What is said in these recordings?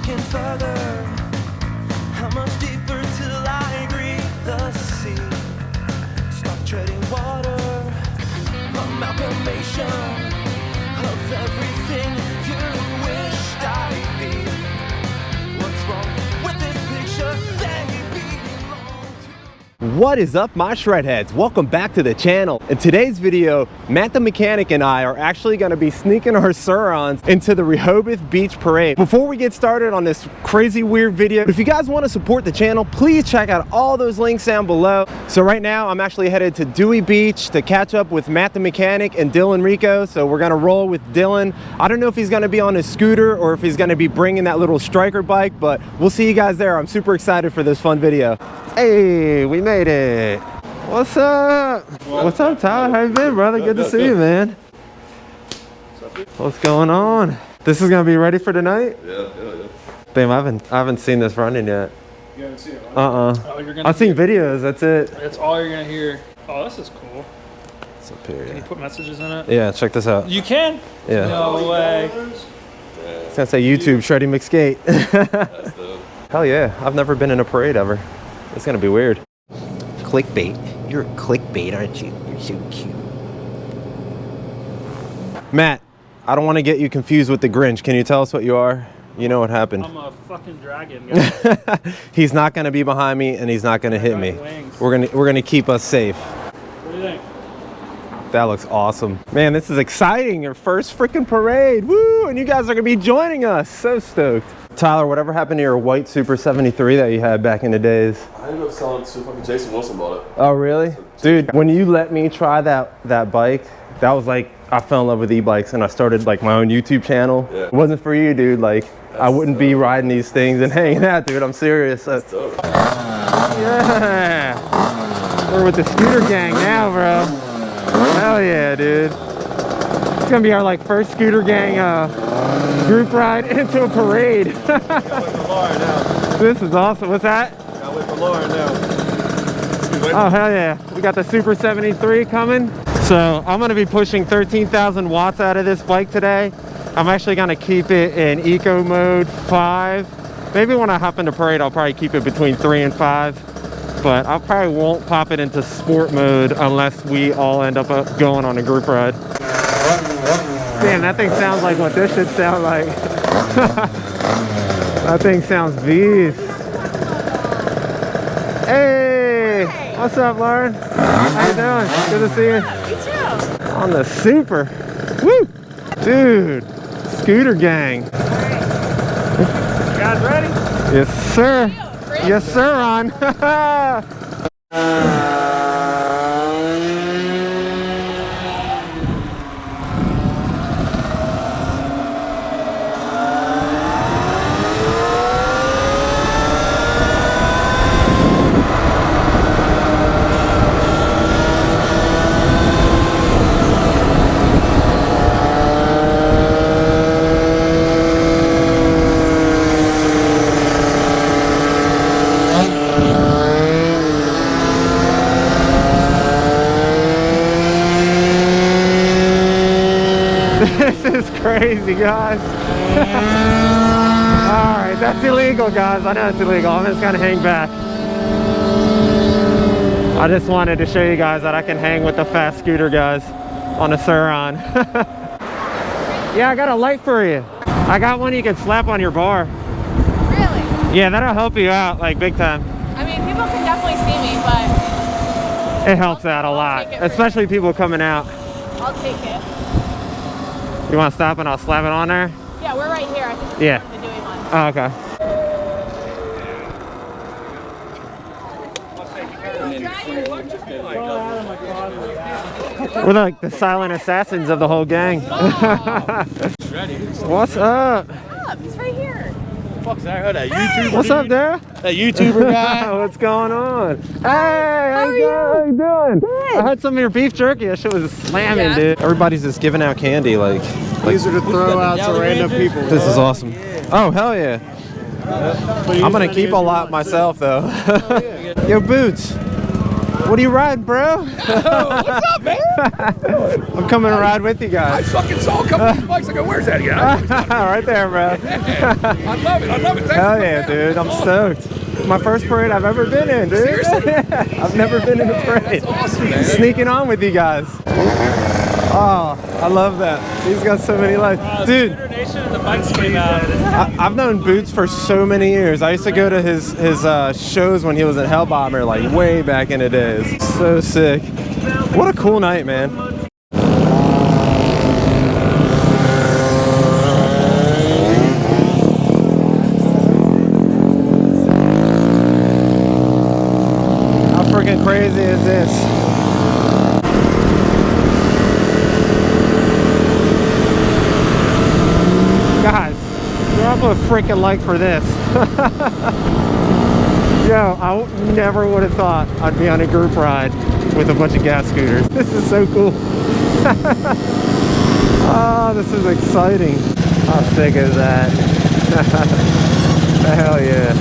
sinking further. How much deeper till I breathe the sea? Stop treading water. Amalgamation of everything you wished I'd be. What's wrong with this picture they belong to? What is up, my shred heads? Welcome back to the channel. In today's video, Matt the mechanic and I are actually going to be sneaking our SUR RON'S into the Rehoboth Beach Parade. Before we get started on this crazy weird video, if you guys want to support the channel, please check out all those links down below. So right now I'm actually headed to Dewey Beach to catch up with Matt the mechanic and Dylan Rico. So we're going to roll with Dylan. I don't know if he's going to be on his scooter or if he's going to be bringing that little striker bike, but we'll see you guys there. I'm super excited for this fun video. Hey, we made it. What's up? What's up, Tyler? How you been, brother? Good to see you, man. What's going on? This is gonna be ready for tonight? Yeah. Damn, I haven't seen this running yet. You haven't seen it, right? Oh, I've seen videos, that's it. That's all you're gonna hear. Oh, this is cool. It's up here. Can you put messages in it? Yeah, check this out. You can? Yeah. No way. It's gonna say YouTube Shreddie McSkate. That's dope. Hell yeah, I've never been in a parade ever. It's gonna be weird. Clickbait. You're a clickbait, aren't you? You're so cute. Matt, I don't want to get you confused with the Grinch. Can you tell us what you are? You know what happened. I'm a fucking dragon, guy. He's not gonna be behind me and he's not gonna hit me. Wings. We're gonna keep us safe. What do you think? That looks awesome. Man, this is exciting. Your first freaking parade. Woo! And you guys are gonna be joining us. So stoked. Tyler, whatever happened to your white Super 73 that you had back in the days? I ended up selling to fucking Jason Wilson bought it. Oh, really? Dude, when you let me try that bike, that was like, I fell in love with e-bikes and I started like my own YouTube channel. Yeah. It wasn't for you, dude. Like, I wouldn't be riding these things and hanging out, dude. I'm serious. That's dope. Yeah. We're with the scooter gang now, bro. Hell yeah, dude. It's gonna be our like first scooter gang group ride into a parade. This is awesome. What's that? Gotta wait for Lauren now. Oh, hell yeah. We got the Super 73 coming. So I'm gonna be pushing 13,000 watts out of this bike today. I'm actually gonna keep it in eco mode 5. Maybe when I hop into parade, I'll probably keep it between 3 and 5. But I probably won't pop it into sport mode unless we all end up going on a group ride. Damn, that thing sounds like what this should sound like. That thing sounds beast. Hey, what's up, Lauren? How you doing? Good to see you. You too. On the Super. Woo! Dude, scooter gang. You guys ready? Yes, sir. Yes, sir, Ron. This is crazy, guys. All right, that's illegal, guys. I know it's illegal. I'm just gonna hang back. I just wanted to show you guys that I can hang with the fast scooter guys on a SUR RON. Yeah, I got a light for you. I got one you can slap on your bar. Really? Yeah, that'll help you out, like, big time. I mean, people can definitely see me, but It helps out a lot, take it for especially people coming out. I'll take it. You want to stop and I'll slap it on there? Yeah, we're right here. I think Yeah. the Dewey one. Oh, okay. We're like the silent assassins of the whole gang. What's up? What's up? He's right here. Fuck's that? That YouTuber. What's up, there? That YouTuber guy. What's going on? Hey, how you doing? Good. I had some of your beef jerky. That shit was slamming, dude. Everybody's just giving out candy, like These are to throw out to random people. this is awesome. Oh, hell yeah. I'm gonna keep a lot myself, though. Yo, Boots. What are you riding, bro? What's up, man? I'm coming to ride with you I guys. fucking saw a couple of these bikes. I go, where's that at? Right there, bro. I love it. I love it. Thanks Hell for yeah, coming out. dude. I'm stoked. My first parade I've ever been in, dude. Seriously? I've never been in a parade. That's awesome, man. Sneaking on with you guys. Oh, I love that. He's got so many lights. Dude, Scooter Nation and the bikes came out. I've known Boots for so many years. I used to go to his shows when he was at Hellbomber, like way back in the days. So sick. What a cool night, man. How freaking crazy is this? Guys, drop a freaking like for this. Yo, I never would have thought I'd be on a group ride with a bunch of gas scooters. This is so cool. Oh, this is exciting. How sick is that? Hell yeah.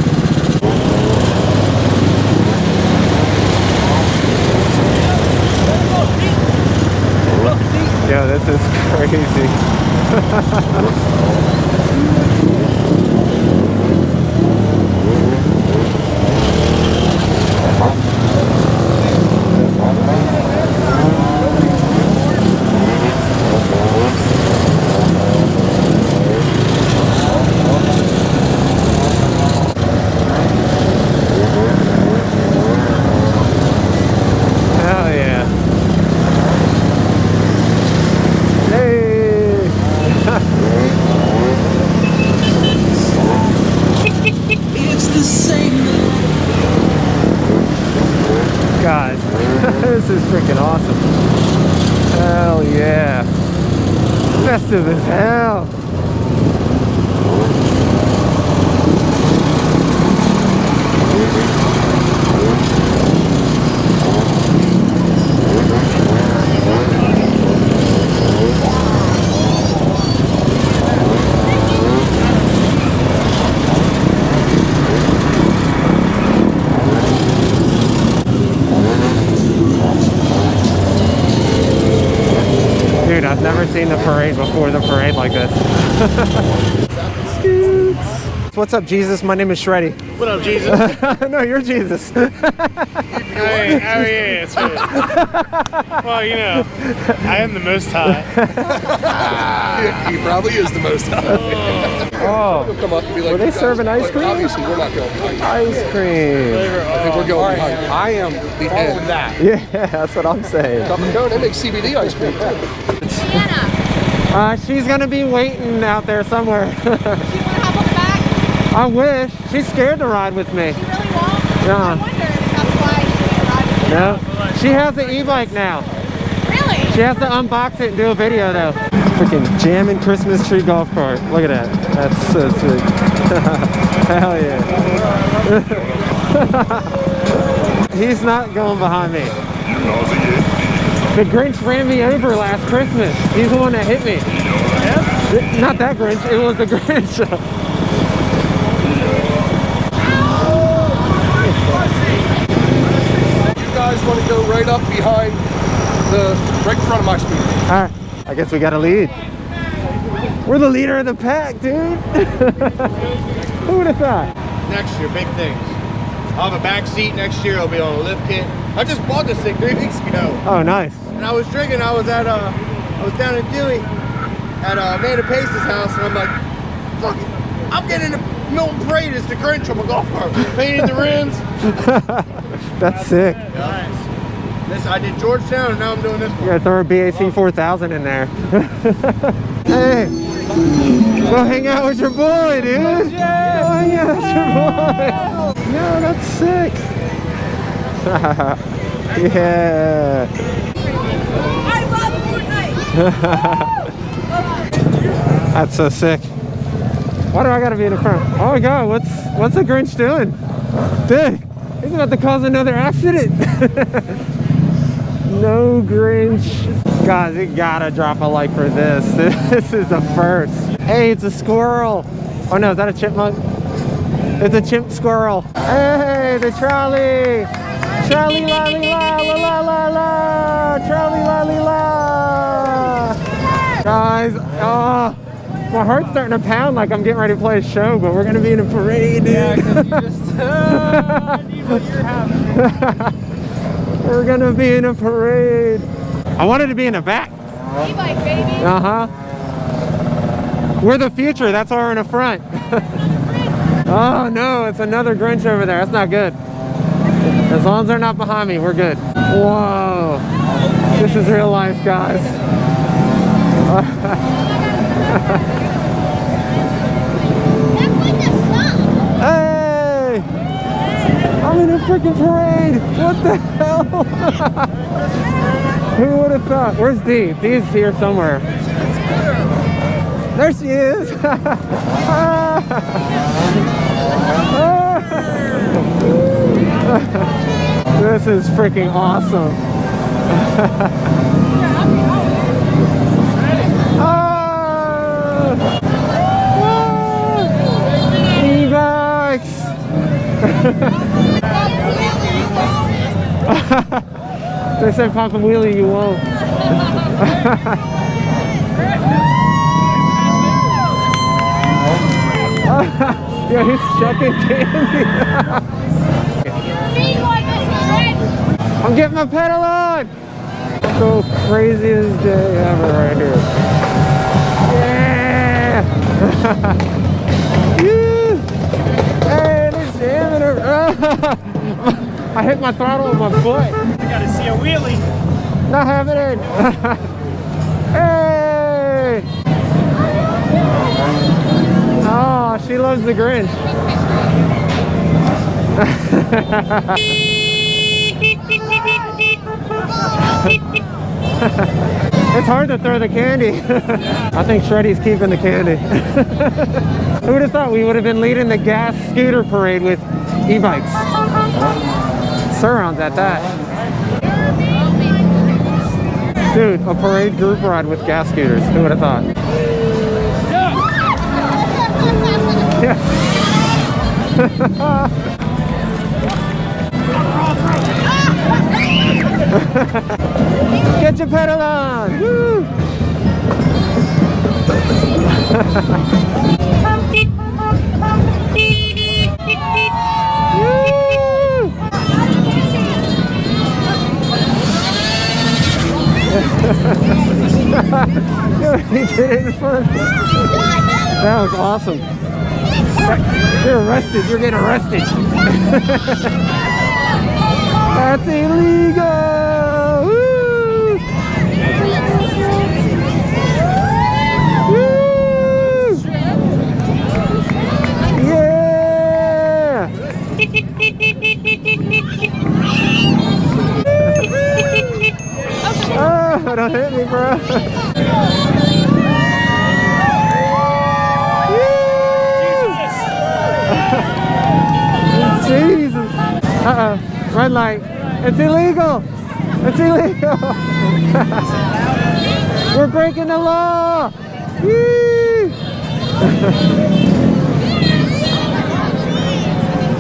Yo, this is crazy. Hell yeah. Hey! It's the same. Guys, this is freaking awesome. Hell yeah. Festive as hell. Dude, I've never seen the parade before the parade like this. Scoots. What's up, Jesus? My name is Shreddie. What up, Jesus? No, you're Jesus. Hey, oh yeah, it's good. Well, you know, I am the Most High. He probably is the most. Oh, He'll come up and be like, were they "You guys," serving ice but cream? Obviously, we're not going behind you. Ice cream. I think we're going behind you. I am the end. that. Yeah, that's what I'm saying. Cup and cone, they make CBD ice cream too. Hannah, She's gonna be waiting out there somewhere. do you want to hop on the back? I wish. She's scared to ride with me. You really won't? No. I wonder if that's why you can't ride with me. No. She has the e-bike now. Really? She has to unbox it and do a video though. Freaking jamming Christmas tree golf cart. Look at that. That's so sick. Hell yeah. He's not going behind me. The Grinch ran me over last Christmas. He's the one that hit me. Not that Grinch, it was the Grinch. You guys want to go right up behind right in front of my scooter. Alright, I guess we got a lead. We're the leader of the pack, dude. Who would have thought? Next year, big things. I'll have a back seat next year. I'll be on a lift kit. I just bought this thing 3 weeks ago. Oh, nice. And I was drinking. I was down in Dewey at Amanda Pace's house, and I'm like, fuck it. I'm getting a Milton Parade as the Grinch on my golf cart. Painted the rims. That's sick. Nice. This I did Georgetown, and now I'm doing this You one. gotta throw a BAC 4000 in there. Hey, go hang out with your boy, dude. Yeah. Go hang out with your boy. Yeah, that's sick. Yeah. I love Fortnite. That's so sick. Why do I gotta be in the front? Oh my god, what's the Grinch doing? Dude, he's about to cause another accident. No Grinch. Guys, you gotta drop a like for this. This is a first. Hey, it's a squirrel. Oh no, is that a chipmunk? It's a chimp squirrel. Hey, the trolley. Trolley lolly la la la la la. Trolley lolly la. Guys, oh, my heart's starting to pound like I'm getting ready to play a show, but we're gonna be in a parade, dude. Yeah, because you just I need what you're having. We're gonna be in a parade. I wanted to be in the back. E-bike, baby. Uh-huh. We're the future, that's why we're in the front. Oh no, it's another Grinch over there. That's not good. As long as they're not behind me, we're good. Whoa. This is real life, guys. Hey! I'm in a freaking parade! What the hell? Who would have thought? Where's Dee? Dee's here somewhere. There she is! This is freaking awesome. E-bikes! They said pop a wheelie, you won't. Yeah, he's chucking candy. I'm getting my pedal on! So craziest day ever right here. Yeah! Hey, they're jamming her. I hit my throttle with my foot. You gotta see a wheelie. Not having it. Hey! Oh, she loves the Grinch. It's hard to throw the candy. I think Shreddie's keeping the candy. Who would have thought we would have been leading the gas scooter parade with e-bikes? SUR RON'S at that. Dude, a parade group ride with gas scooters. Who would have thought? Yeah. Get your pedal on! Woo! He did it in front. That was awesome. You're arrested. You're getting arrested. That's illegal. Woo! Woo! Yeah! Oh, don't hit me, bro. Jesus. Uh-oh. Red light. It's illegal. It's illegal. We're breaking the law. Yee!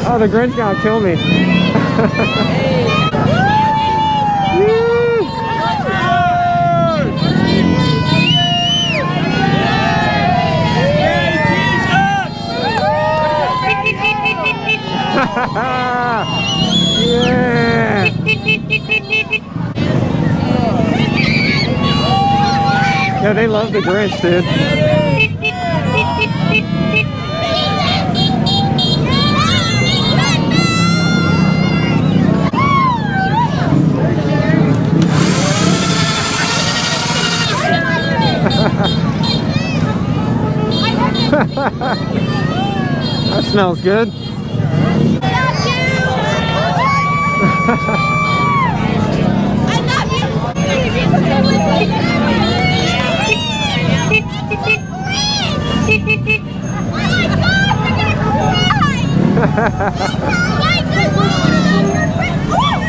Oh, the Grinch gonna kill me. Yeah! Yeah, they love the Grinch, dude. That smells good.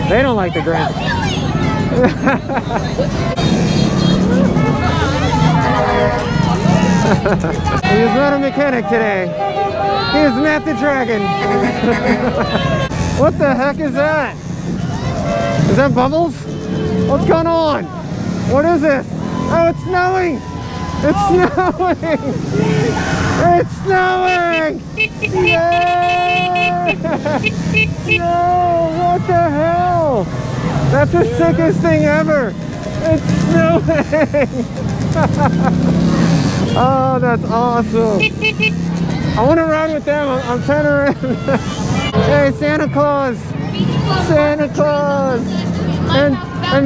They don't like the Grinch. He is not a mechanic today. He is Matt the Dragon. What the heck is that? Is that bubbles? What's going on? What is this? Oh, it's snowing! It's snowing! It's snowing! Yay! No, what the hell? That's the sickest thing ever! It's snowing! Oh, that's awesome! I want to ride with them. I'm turning around. Hey, Santa Claus! Santa Claus! And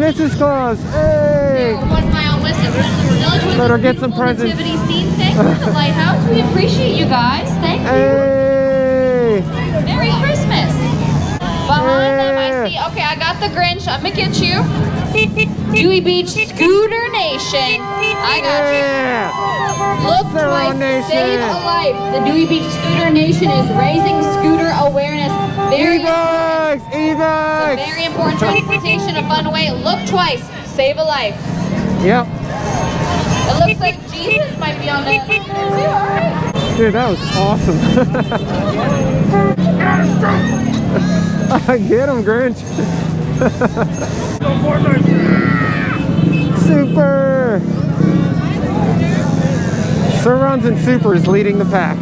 Mrs. Claus! Hey! 1 mile west of Village. Better get some presents. Nativity scene. Thanks for the lighthouse. We appreciate you guys. Thank you. Hey! Merry Christmas. Behind them, I see. Okay, I got the Grinch. I'm gonna get you. Dewey Beach Scooter Nation. I got you. Yeah! Look SUR twice, Nation. save a life. The Dewey Beach Scooter Nation is raising scooter awareness. E-bikes! It's a E-bikes! very important transportation, a fun way. Look twice, save a life. Yep. It looks like Jesus might be on that too. All right. Dude, that was awesome. Get him, Grinch. Super! SUR RON'S and Super is leading the pack.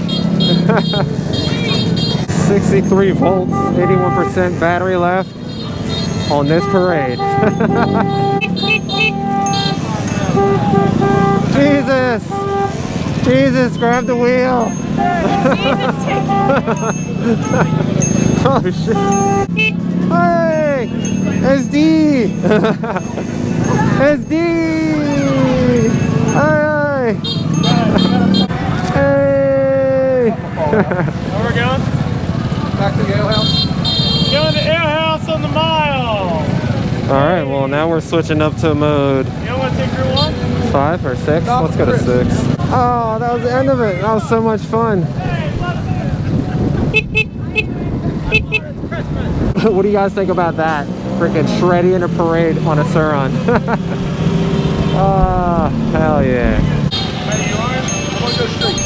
63 volts, 81% battery left on this parade. Jesus! Jesus, grab the wheel! Oh shit! Hey! SD! SD! Hey! Hey! Where we going? Back to the ale house. Going to Ale House on the mile. Alright, well now we're switching up to mode You know what take Route 1? 5 or 6? Let's go to 6. Oh, that was the end of it. That was so much fun. What do you guys think about that? Freaking Shreddie in a parade on a SUR RON. Oh, hell yeah. Ready, you are? I'm gonna go straight.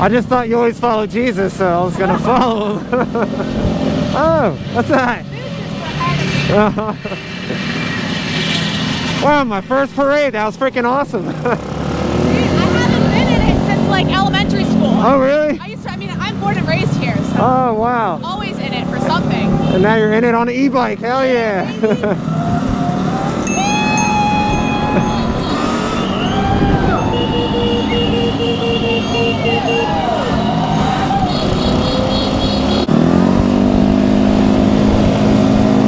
I just thought you always follow Jesus, so I was gonna follow him. Oh, what's that? Wow, my first parade. That was freaking awesome. I haven't been in it since like elementary school. Oh, really? I'm born and raised here, so Oh, wow. I'm always in it for something. And now you're in it on an e-bike. Hell yeah.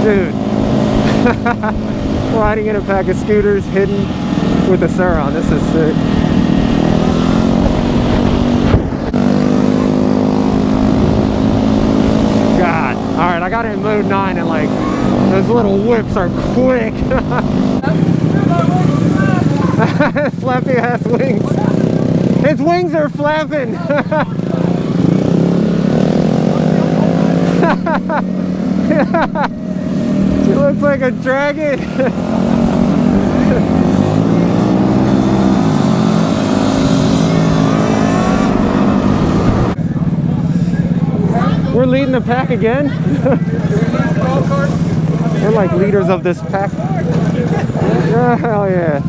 Dude. Riding in a pack of scooters hidden with a SUR RON. This is sick. God. Alright, I got it in mode 9 and like those little whips are quick. Flappy ass wings. His wings are flapping. He looks like a dragon. We're leading the pack again. We're like leaders of this pack. Yeah, hell yeah.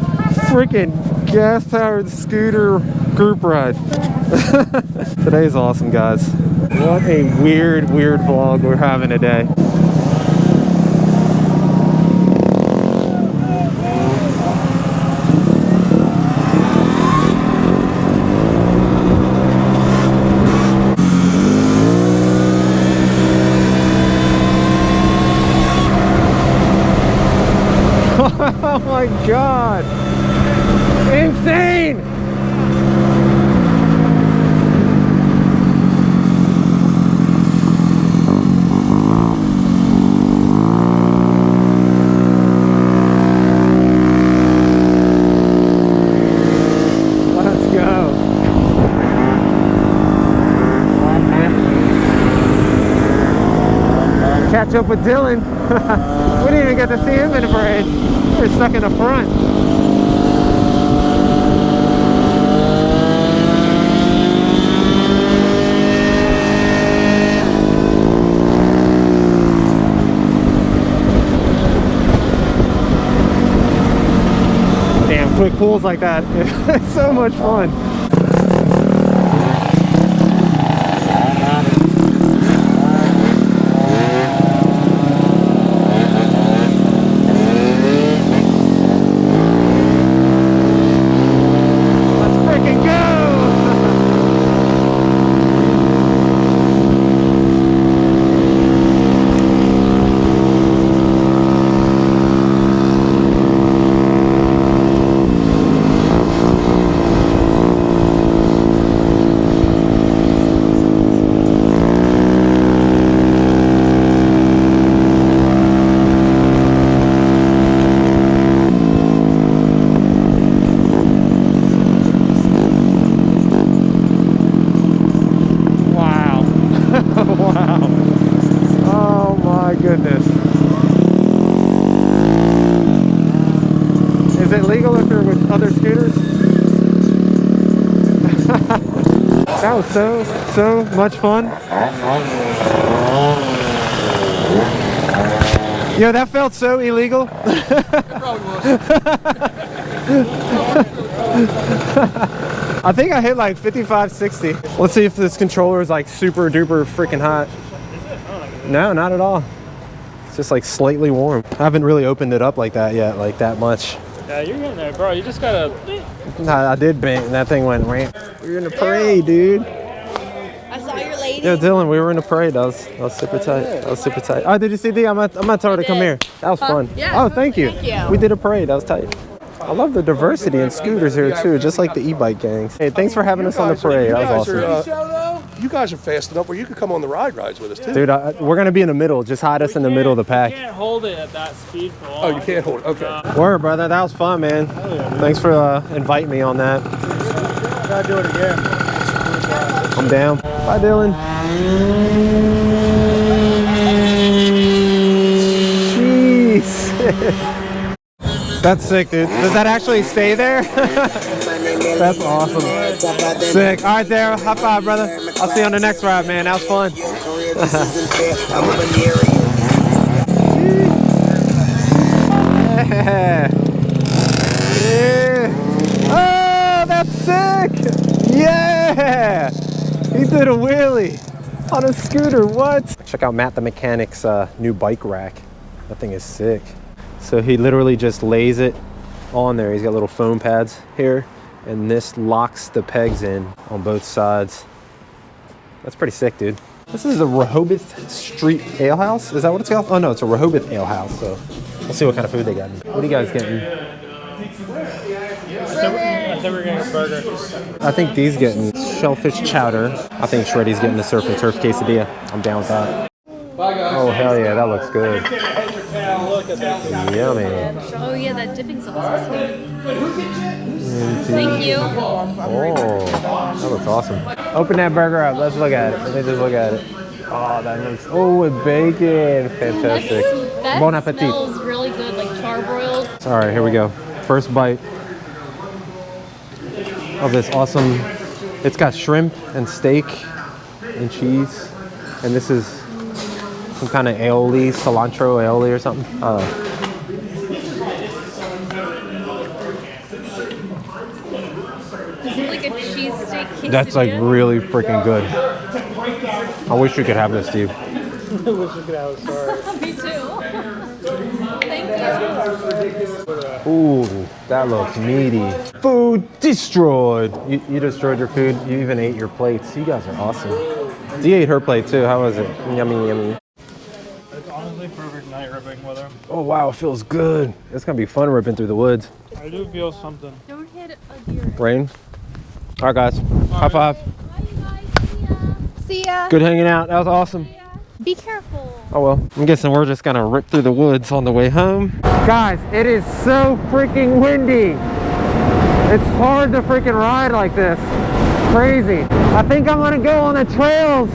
Freaking gas-powered scooter group ride. Today's awesome, guys. What a weird vlog we're having today. Oh my God! Insane! Let's go. Catch up with Dylan. We didn't even get to see him in the parade. We're stuck in the front. quick pulls like that. It's so much fun. Wow. Oh my goodness. Is it legal if you're with other scooters? That was so much fun. Yo, that felt so illegal. It probably was. I think I hit like 55, 60. Let's see if this controller is like super duper freaking hot. No, not at all. It's just like slightly warm. I haven't really opened it up like that yet, like that much. Yeah, you're getting there, bro. You just gotta. Nah, I did bang and that thing went ramp. We were in a parade, dude. I saw your lady. Yeah, Dylan, we were in a parade. That was super tight. That was super tight. Oh, did you see D? I'm gonna tell her to come here. That was fun. Yeah. Oh, thank you. Thank you. We did a parade. That was tight. I love the diversity in scooters here too, just like the e-bike gangs. Hey, thanks for having us on the parade. That was awesome. You guys are fast enough where you could come on the rides with us too. Dude, we're gonna be in the middle. Just hide us in the middle of the pack. You can't hold it at that speed for long. Oh, you can't hold it. Okay. Word, brother. That was fun, man. Thanks for inviting me on that. Gotta do it again. I'm down. Bye, Dylan. Jeez. That's sick, dude. Does that actually stay there? That's awesome. Sick. All right, Daryl. High five, brother. I'll see you on the next ride, man. That was fun. Yeah. Yeah. Oh, that's sick. Yeah. He did a wheelie on a scooter. What? Check out Matt the mechanic's new bike rack. That thing is sick. So he literally just lays it on there. He's got little foam pads here, and this locks the pegs in on both sides. That's pretty sick, dude. This is a Rehoboth Street Ale House. Is that what it's called? Oh no, it's a Rehoboth Ale House. So let's see what kind of food they got. What are you guys getting? I think we're getting a burger. I think Dee's getting shellfish chowder. I think Shreddie's getting the surf and turf quesadilla. I'm down with that. Oh hell yeah, that looks good. Yummy. Oh yeah, that dipping sauce is good. Thank you. Oh, that looks awesome. Open that burger up. Let's look at it. Let me just look at it. Oh, that looks. Oh, with bacon. Fantastic. That Bon appetit. smells really good, like charbroiled. All right, here we go. First bite of this awesome. It's got shrimp and steak and cheese, and this is some kind of aioli, cilantro aioli or something. Is it like a cheesesteak quesadilla? That's like really freaking good. I wish you could have this, Steve. I wish you could have a sorry. Me too. Thank you. Ooh, that looks meaty. Food destroyed. You destroyed your food. You even ate your plates. You guys are awesome. Dee ate her plate too. How was it? Yummy, yummy. It's honestly perfect night ripping weather. Oh wow, it feels good. It's gonna be fun ripping through the woods. I do feel something. Don't hit a deer. Rain. All right, guys. High five. Bye, you guys. See ya. Good hanging out. That was awesome. Be careful. Oh well. I'm guessing we're just gonna rip through the woods on the way home. Guys, it is so freaking windy. It's hard to freaking ride like this. Crazy. I think I'm gonna go on the trails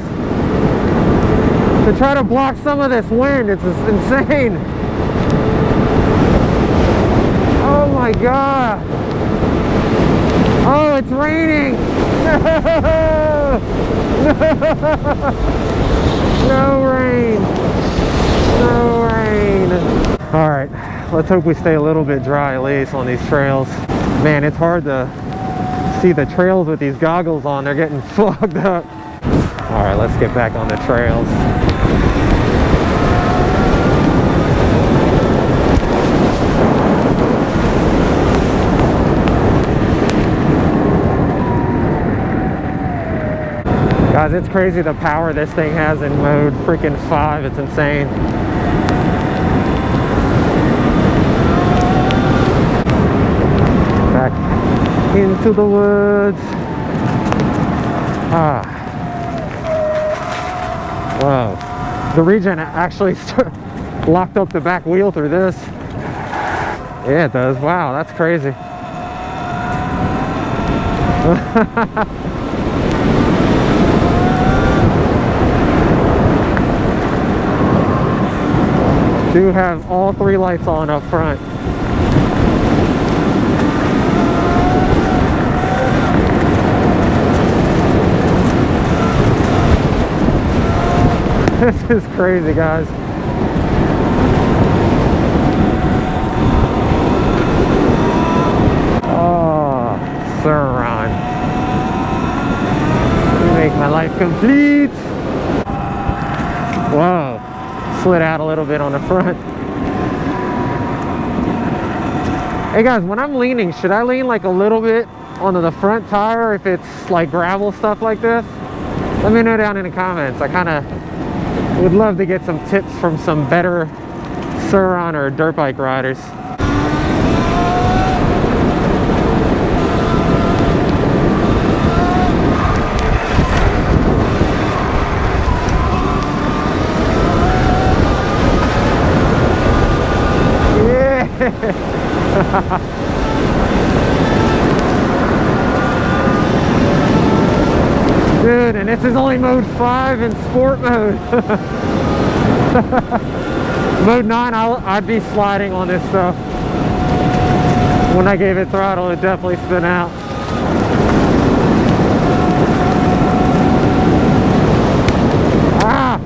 to try to block some of this wind. It's just insane. Oh my god. Oh, it's raining. No rain. No rain. All right, Let's hope we stay a little bit dry at least on these trails. Man, it's hard to see the trails with these goggles on. They're getting fogged up. All right, let's get back on the trails. Guys, it's crazy the power this thing has in mode freaking 5. It's insane. Back into the woods. Ah. Whoa. The regen actually locked up the back wheel through this. Yeah, it does. Wow, that's crazy. Do have all 3 lights on up front. This is crazy, guys. Oh, SUR RON. You make my life complete. Whoa. Slid out a little bit on the front. Hey guys, when I'm leaning, should I lean like a little bit onto the front tire if it's like gravel stuff like this? Let me know down in the comments. I kind of would love to get some tips from some better SUR RON or dirt bike riders. Dude, and this is only mode 5 in sport mode. Mode 9, I'd be sliding on this stuff. When I gave it throttle, it definitely spin out. Ah!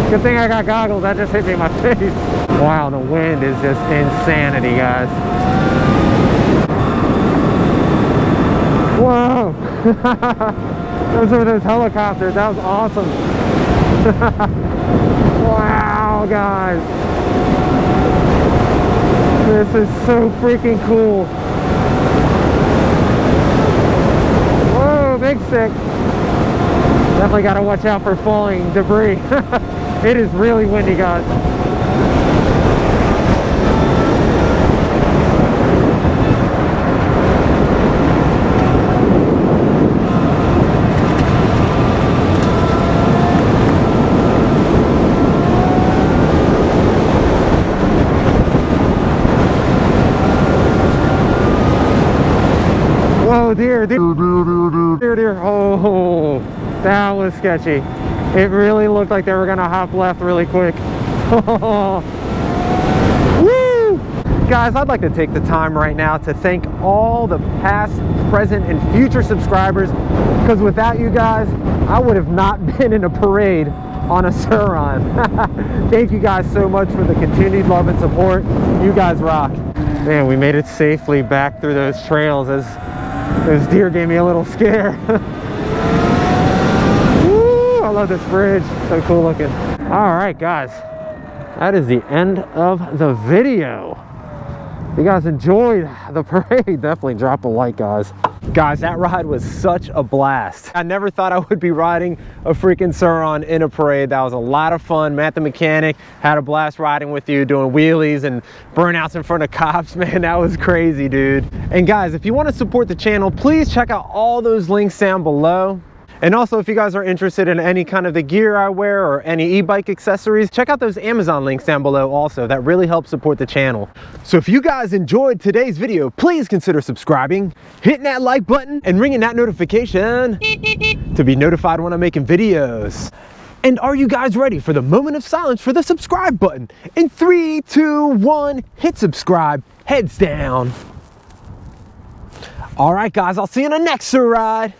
Good thing I got goggles, that just hit me in my face. Wow, the wind is just insanity, guys. Whoa! Those were those helicopters, that was awesome. Wow, guys. This is so freaking cool. Whoa, big stick. Definitely got to watch out for falling debris. It is really windy, guys. Deer. Oh, that was sketchy. It really looked like they were gonna hop left really quick. Woo! Guys, I'd like to take the time right now to thank all the past, present, and future subscribers, because without you guys, I would have not been in a parade on a SUR RON. Thank you guys so much for the continued love and support. You guys rock. Man, we made it safely back through those trails as those deer gave me a little scare. Woo, I love this bridge. So cool looking. All right, guys. That is the end of the video. If you guys enjoyed the parade, definitely drop a like, guys. Guys, that ride was such a blast. I never thought I would be riding a freaking SUR RON in a parade. That was a lot of fun. Matt the mechanic had a blast riding with you, doing wheelies and burnouts in front of cops. Man, that was crazy, dude. And guys, if you want to support the channel, please check out all those links down below. And also, if you guys are interested in any kind of the gear I wear or any e-bike accessories, check out those Amazon links down below also. That really helps support the channel. So if you guys enjoyed today's video, please consider subscribing, hitting that like button, and ringing that notification to be notified when I'm making videos. And are you guys ready for the moment of silence for the subscribe button? In 3, 2, 1, hit subscribe, heads down. All right, guys, I'll see you in the next SUR ride.